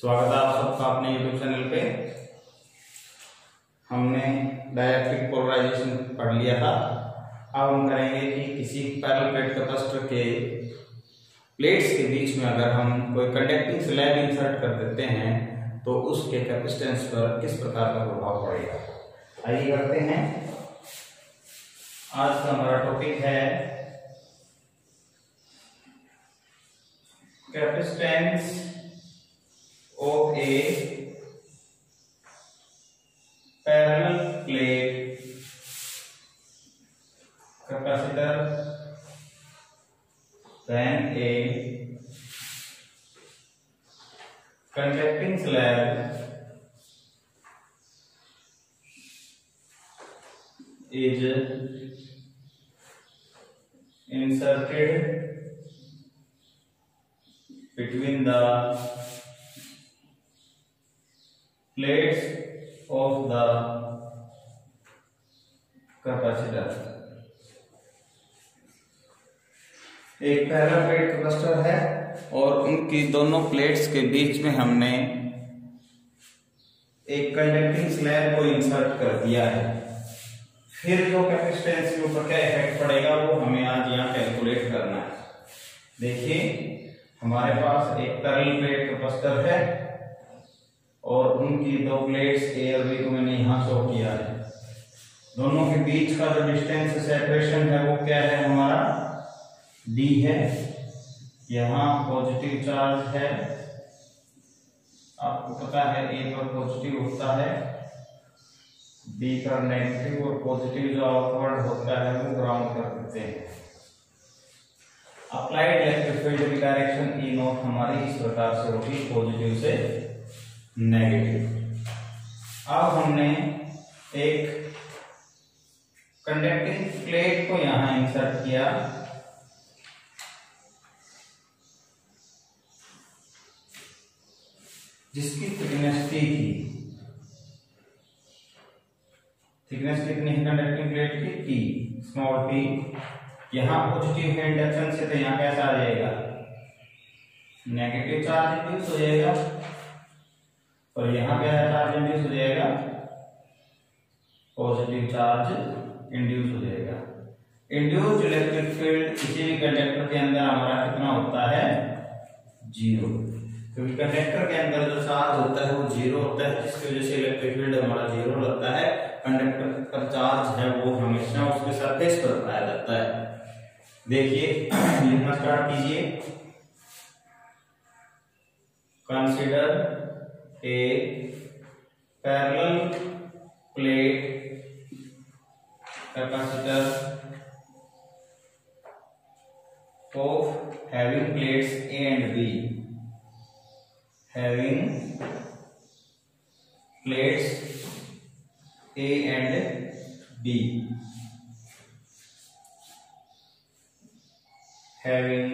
स्वागत है आप सबका अपने YouTube चैनल पे। हमने डाइलेक्ट्रिक पोलराइजेशन पढ़ लिया था। अब हम करेंगे कि किसी पैरेलल प्लेट कैपेसिटर के प्लेट्स के बीच में अगर हम कोई कंडक्टिंग स्लैब इंसर्ट कर देते हैं तो उसके कैपेसिटेंस पर किस प्रकार का प्रभाव पड़ेगा। आइए करते हैं। आज का हमारा टॉपिक है capacitance of a parallel plate capacitor when a conducting slab is inserted between the plates of the capacitor। एक पैरेलल प्लेट कैपेसिटर है और उनकी दोनों प्लेट्स के बीच में हमने एक कंडक्टिंग स्लैब को इंसर्ट कर दिया है। फिर जो कैपेसिटेंस के ऊपर क्या इफेक्ट पड़ेगा वो हमें आज यहाँ कैलकुलेट करना है। देखिए हमारे पास एक पैरेलल प्लेट कैपेसिटर है और उनकी दो प्लेट्स ए और बी को मैंने यहाँ शो किया है। दोनों के बीच का जो डिस्टेंस सेपरेशन है वो क्या है, हमारा डी है। यहाँ पॉजिटिव चार्ज है, आपको पता है ए पर पॉजिटिव होता है, बी पर नेगेटिव, और पॉजिटिव जो आउटवर्ड होता है वो ग्राउंड कर देते हैं। अप्लाइड इलेक्ट्रिक फील्ड की डायरेक्शन ई नॉट हमारी इस प्रकार से होगी, पॉजिटिव से नेगेटिव। अब हमने एक कंडक्टिंग प्लेट को यहां इंसर्ट किया, जिसकी थिकनेस टी थी। थिकनेस कितनी है कंडक्टिंग प्लेट की? T, small T. यहां पॉजिटिव है इंडक्शन से, तो यहां कैसा आ जाएगा, नेगेटिव चार्ज इंड्यूस हो जाएगा, और यहां क्या है, चार्ज इंड्यूस हो जाएगा, पॉजिटिव चार्ज इंड्यूस हो जाएगा। इंड्यूस्ड इलेक्ट्रिक फील्ड किसी भी कंडक्टर के अंदर हमारा कितना होता है, जीरो, क्योंकि कंडक्टर के अंदर जो चार्ज होता है वो जीरो होता है, जिसकी वजह से इलेक्ट्रिक फील्ड हमारा जीरो लगता है। कंडक्टर पर चार्ज है वो हमेशा उसके सरफेस पर पाया जाता है। देखिए लिखना स्टार्ट कीजिए। Consider a parallel plate capacitor of having plates A and B, having plates A and B, having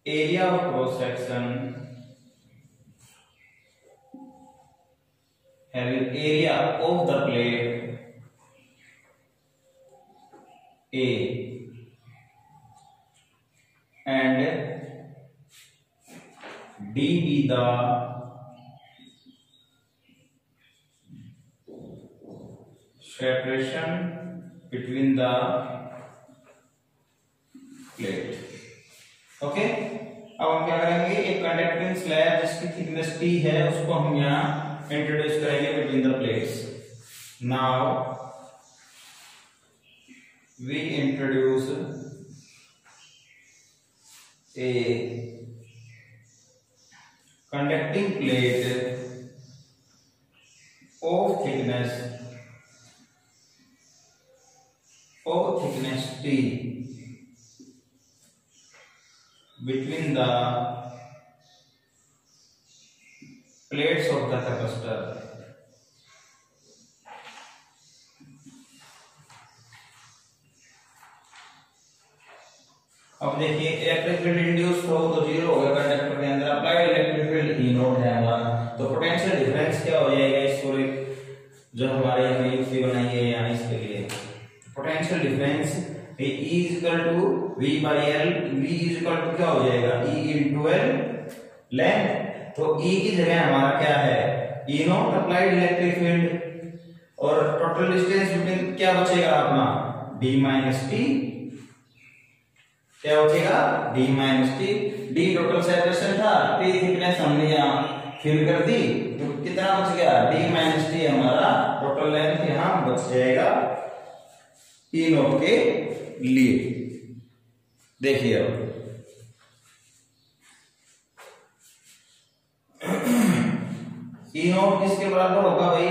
area of cross section, having area of the plate A and D be the separation between the plate। Okay, अब हम क्या करेंगे, एक conducting slab जिसकी thickness T है उसको हम यहाँ इंट्रोड्यूस करेंगे between the plates. Now we introduce a conducting plate of thickness T between the plates of the capacitor। अब देखिए इलेक्ट्रिक फील्ड इंड्यूस हो तो जीरो होगा कंडक्टर के अंदर, applied electric field E not है हमारा, तो पोटेंशियल डिफरेंस क्या हो जाएगा इस पूरे जो हमारे यहाँ युक्ति बनाई है यहाँ इसके लिए। Potential difference E is equal to V by L, V is equal to क्या हो जाएगा E इंटू L लेंथ, तो E की जगह हमारा क्या है, E naught applied electric field, और टोटल डिस्टेंस बिटवीन क्या बचेगा अपना, D माइनस टी, क्या बचेगा, D minus T. D total separation था, T थिकनेस हमने यहाँ फिल कर दी, तो कितना बच गया, D माइनस टी हमारा टोटल लेंथ यहाँ बच जाएगा E नॉट के लिए। देखिए अब E नॉट किसके बराबर होगा भाई,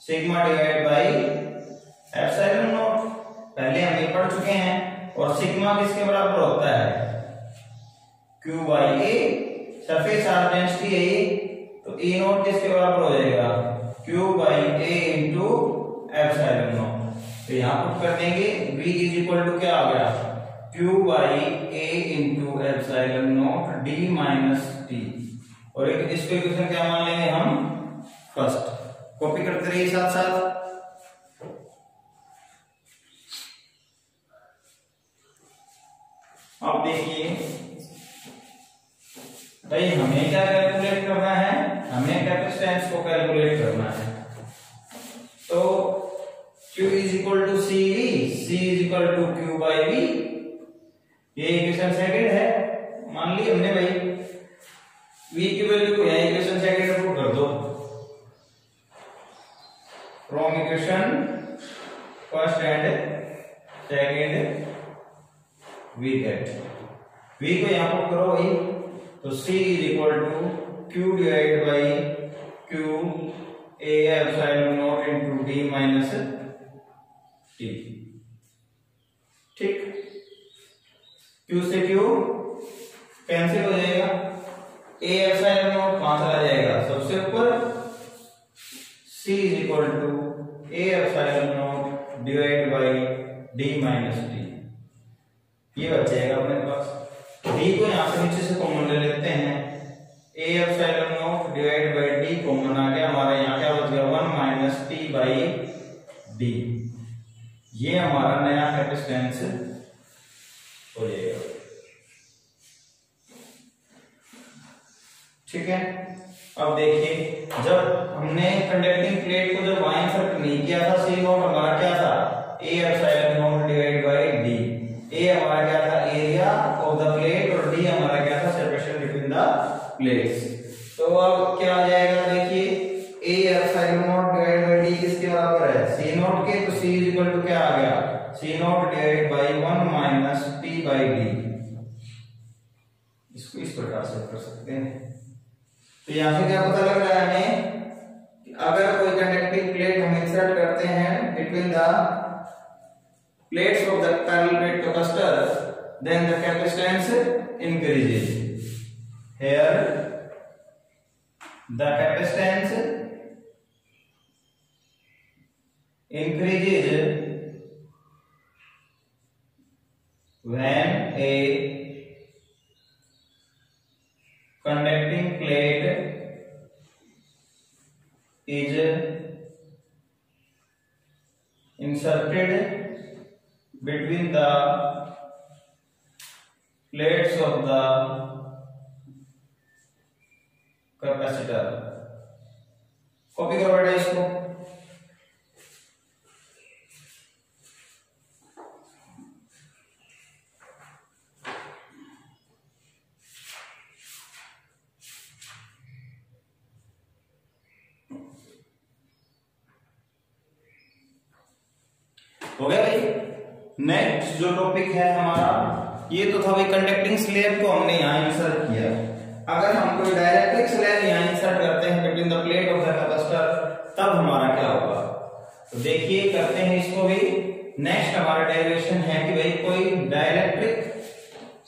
sigma divide by epsilon not, पहले हम ये पढ़ चुके हैं। और सिग्मा किसके बराबर होता है, Q by A, surface charge density है ये, तो E नॉट किसके बराबर हो जाएगा, Q by A into epsilon not. तो यहाँ पुट कर देंगे, V इज इक्वल टू क्या आ गया, Q by A into epsilon not D minus T, और एक इसको इक्वेशन क्या मान लेंगे हम, फर्स्ट। कॉपी करते रहिए साथ साथ। अब देखिए भाई हमें क्या कैलकुलेट करना है, हमें कैपेसिटेंस को कैलकुलेट करना है। तो Q is equal to C V, C is equal to Q by V, ये इक्वेशन सेकंड है, मान ली हमने भाई। V की वैल्यू को यहाँ इक्वेशन सेकंड में पुट कर दो, from equation first and second V get, V को यहाँ पुट करो भाई, तो C is equal to Q divide by Q A epsilon naught into D minus T, ठीक। Q से Q कैंसिल हो जाएगा, A एप्सिलॉन नॉट कहां चला जाएगा, सबसे ऊपर, C is equal to A epsilon not divide by D minus T, ये बच जाएगा अपने पास। D को यहां से नीचे से कॉमन ले लेते हैं, A epsilon not divide by D common आ गया, हमारा यहाँ क्या बच गया, 1 माइनस T बाई D, ये हमारा नया कैपेसिटेंस हो जाएगा, ठीक है। अब देखिए जब हमने कंडक्टिंग प्लेट को जब वाइन सर्कल नहीं किया था, सी नॉट हमारा क्या था, A epsilon not divide by D, A हमारा क्या था, एरिया ऑफ द प्लेट, और D हमारा क्या था, सेपरेशन बिटवीन द प्लेट्स। तो अब क्या आ जाएगा, देखिए A epsilon not divide by D किसके बराबर है, C नॉट के, तो C इज इक्वल टू क्या आ गया, C not divide by 1 minus T by D, इसको इस प्रकार से कर सकते हैं। तो यहां से क्या पता लग रहा है हमें, कि अगर कोई कंडक्टिंग प्लेट हम इंसर्ट करते हैं between the plates of the parallel plate capacitor, then the capacitance increases, here the capacitance increases when a conducting plate is inserted between the plates of the capacitor। Copy करो बेटा इसको। हो गया भाई। Next जो topic है हमारा, ये तो था भाई कंडक्टिंग स्लैब को हमने यहाँ इंसर्ट किया। अगर हम कोई डायरेक्ट्रिक स्लैब यहाँ इंसर्ट करते हैं between the plate of the capacitor, तब हमारा क्या होगा, तो देखिए करते हैं इसको भी। नेक्स्ट हमारा डेरिवेशन है कि भाई कोई डायरेक्ट्रिक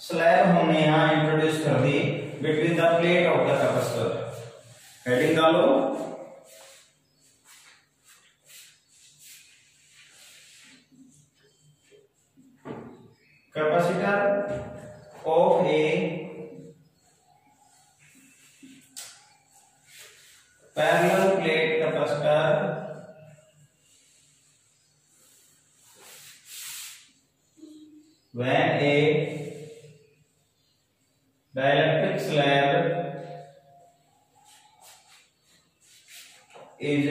स्लैब हमने यहाँ इंट्रोड्यूस कर दी between the plate of the capacitor. Heading डालो, capacitor of a parallel plate capacitor when a dielectric slab is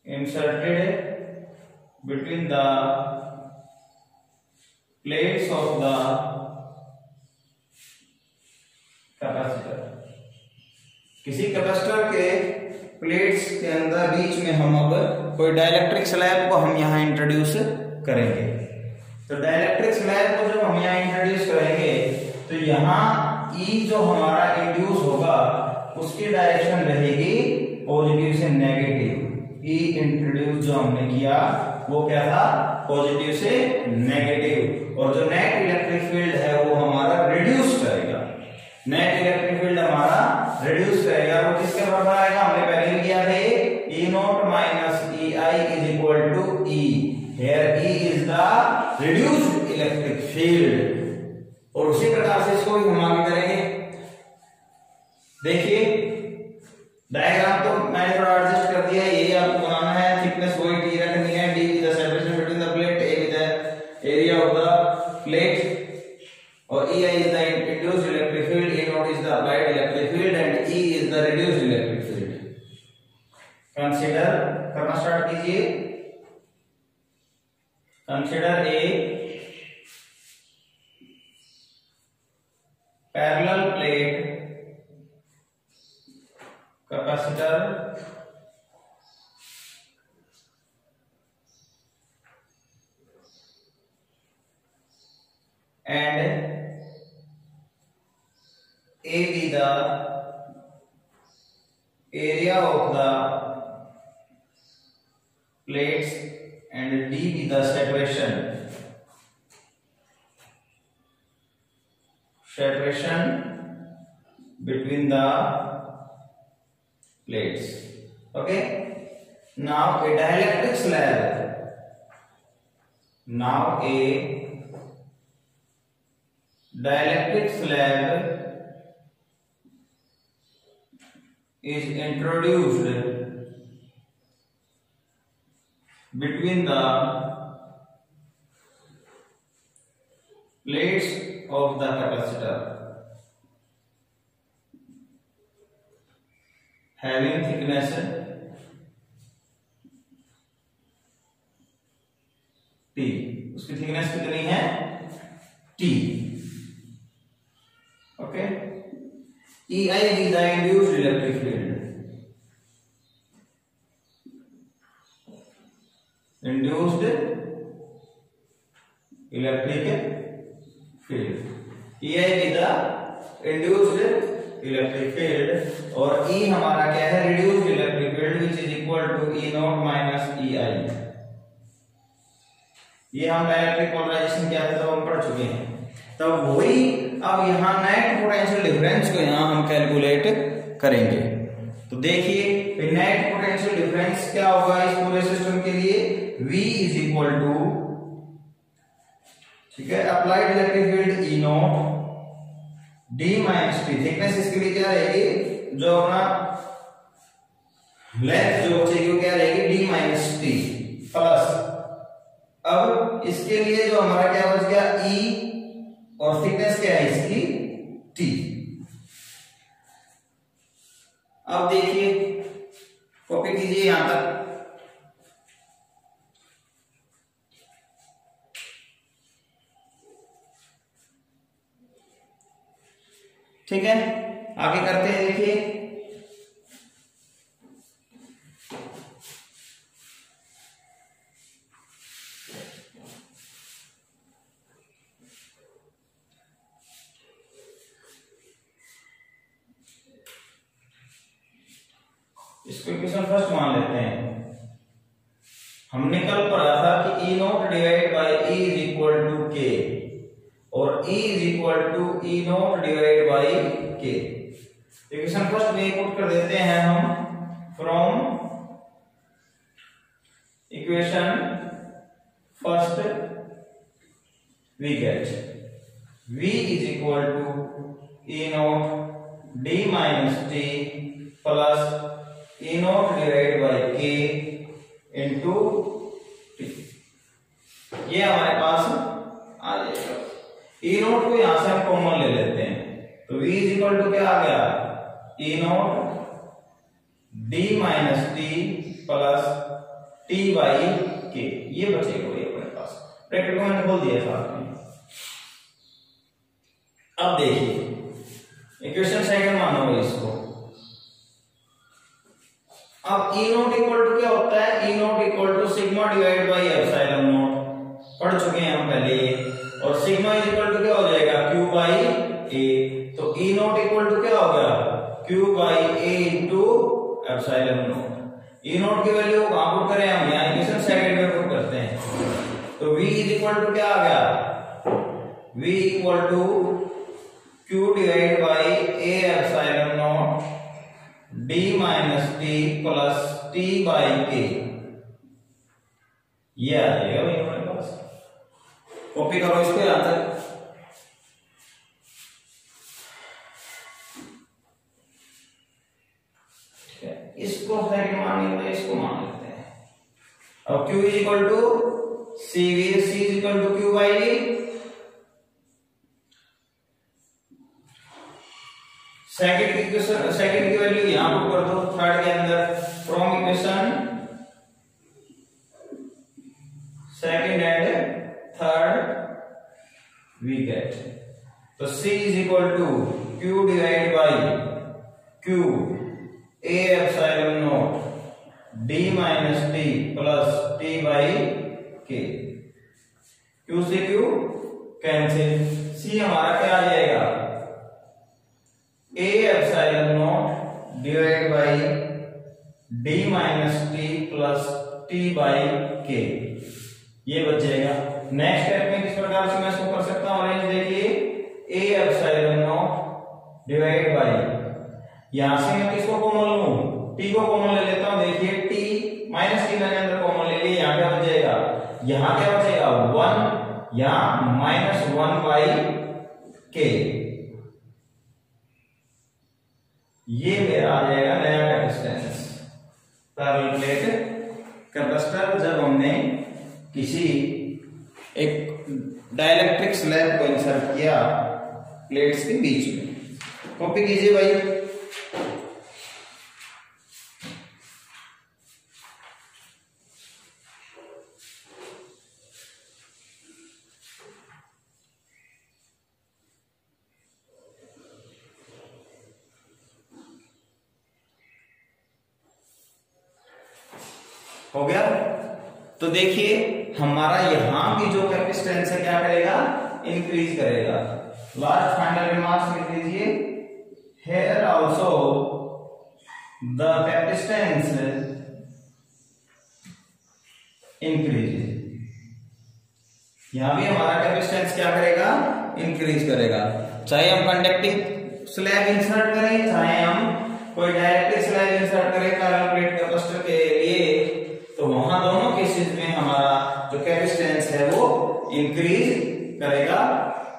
inserted between the plates of the capacitor. किसी कैपेसिटर के प्लेट्स के अंदर बीच में हम अब कोई डाइलेक्ट्रिक स्लैब को हम यहाँ इंट्रोड्यूस करेंगे। तो डाइलेक्ट्रिक स्लैब को जब हम यहाँ इंट्रोड्यूस करेंगे तो यहाँ E जो हमारा इंड्यूस होगा उसकी डायरेक्शन रहेगी पॉजिटिव से नेगेटिव। E इंट्रोड्यूस जो हमने किया वो क्या था, पॉजिटिव से नेगेटिव। और जो नेट इलेक्ट्रिक फील्ड है वो हमारा रिड्यूस करेगा, नेट इलेक्ट्रिक फील्ड हमारा रिड्यूस करेगा। वो किसके बराबर आएगा, हमने पहले भी किया था ये E0 minus EI is equal to E। Here E is the reduced electric field. और उसी प्रकार से इसको भी हम आगे करेंगे। देखिए डायग्राम तो मैंने थोड़ा एडजस्ट कर दिया है, यही आपको बनाना है। थिकनेस वही टी रखनी है, D is the separation between the plate, A is the area of the plate, और EI is the induced electric field, E0 is the applied electric field and E is the reduced electric field. Consider करना start कीजिए। Consider a parallel plate capacitor and A be the area of the plates and D be the separation between the plates. Okay, now a dielectric slab, is introduced between the plates of the capacitor having thickness T। उसकी thickness कितनी है, T। Okay, EI is the induced electric field, induced electric field, EI is the induced electric field, और E हमारा क्या है, reduced electric field which is equal to E0 minus EI। ये हम electric polarisation क्या है तो हम पढ़ चुके हैं। तब वही अब यहाँ नेट पोटेंशियल डिफरेंस को यहाँ हम कैलकुलेट करेंगे। तो देखिए नेट पोटेंशियल डिफरेंस क्या होगा इस पूरे सिस्टम के लिए, V इज इक्वल टू, ठीक है, applied electric field E0 D minus T। Thickness इसके लिए क्या रहेगी, जो अपना लेंथ जो बचेगी वो क्या रहेगी, D माइनस T प्लस, अब इसके लिए जो हमारा क्या बच गया E, और थिकनेस क्या है इसकी T। अब देखिए कॉपी कीजिए यहां तक। ठीक है, आगे करते हैं। देखिए इसको इक्वेशन फर्स्ट मान लेते हैं। हमने कल पढ़ा था कि E0 divide by E is equal to K, और E is equal to E0 divide by K। Equation first में पुट कर देते हैं हम, from equation first we get V is equal to E0 D minus T plus E0 divide by K into T। ये हमारे पास आ जाएगा। ई note को यहां से हम कॉमन ले लेते हैं, तो v इज इक्वल टू क्या आ गया, E not d minus T plus T by K, ये बचेगा ये अपने पास। ब्रैकेट को मैंने खोल दिया साथ में। अब देखिए इक्वेशन सेकंड मानोगे इसको। अब ई नोट इक्वल टू क्या होता है, E not equal to sigma divide by epsilon not, पढ़ चुके हैं हम पहले ये। और सिग्मा इज इक्वल टू क्या हो जाएगा, क्यू बाई ए। तो ई नोट इक्वल टू क्या हो गया, Q by A into epsilon note. E note की वैल्यू कहां पुट करें हम, यहां इक्वेशन सेकंड में पुट करते हैं। तो v इज इक्वल टू क्या आ गया, v equal to Q divide by A epsilon naught d minus T plus T by K, ये आ जाएगा भाई हमारे पास। कॉपी करो इसको यहां तक। इसको सेकंड मान लेते हैं, इसको मान लेते हैं। अब q is equal to C is equal to Q by V. Second की वैल्यू यहां पुट कर दो थर्ड के अंदर, from equation second and third we get, तो c is equal to q divide by q a epsilon naught d minus T plus T by K. q से q cancel, c हमारा क्या आ जाएगा, a epsilon naught divide by d minus T plus T by K, ये बच जाएगा। Next step में किस प्रकार से मैं इसको कर सकता हूं, अरेंज देखिए, a epsilon naught divide by, यहां से मैं किसको कॉमन लूं, t को कॉमन ले लेता हूं। देखिए t माइनस टी मैंने अंदर कॉमन ले लिया, यहां क्या बचेगा, यहां क्या बचेगा 1 या माइनस 1 बाई के, ये मेरा आ जाएगा नया कैपेसिटेंस। पैरेलल प्लेट कैपेसिटर जब हमने किसी एक डाइलेक्ट्रिक स्लैब को इंसर्ट किया प्लेट्स के बीच में। कॉपी कीजिए भाई। हो गया। तो देखिए हमारा यहां की जो कैपेसिटेंस है क्या करेगा, इंक्रीज करेगा। लास्ट फाइनल रिमार्क्स लिख लीजिए, here also the capacitance increase, यहां भी हमारा कैपेसिटेंस क्या करेगा, इंक्रीज करेगा। चाहे हम कंडक्टिंग स्लैब इंसर्ट करें, चाहे हम कोई डायरेक्ट स्लैब इंसर्ट करें पैरेलल प्लेट कैपेसिटर के लिए, तो वहां दोनों केसेस में हमारा जो कैपेसिटेंस है वो इंक्रीज करेगा।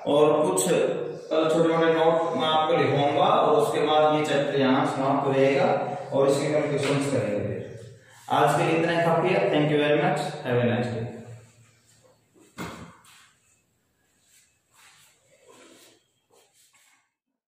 और कुछ छोटे मोटे नोट मैं आपको लिखवाऊंगा और उसके बाद ये चैप्टर यहाँ समाप्त हो जाएगा और इसके कैलकुलेशंस करेंगे। आज के लिए इतना काफी है। Thank you very much, have a nice day.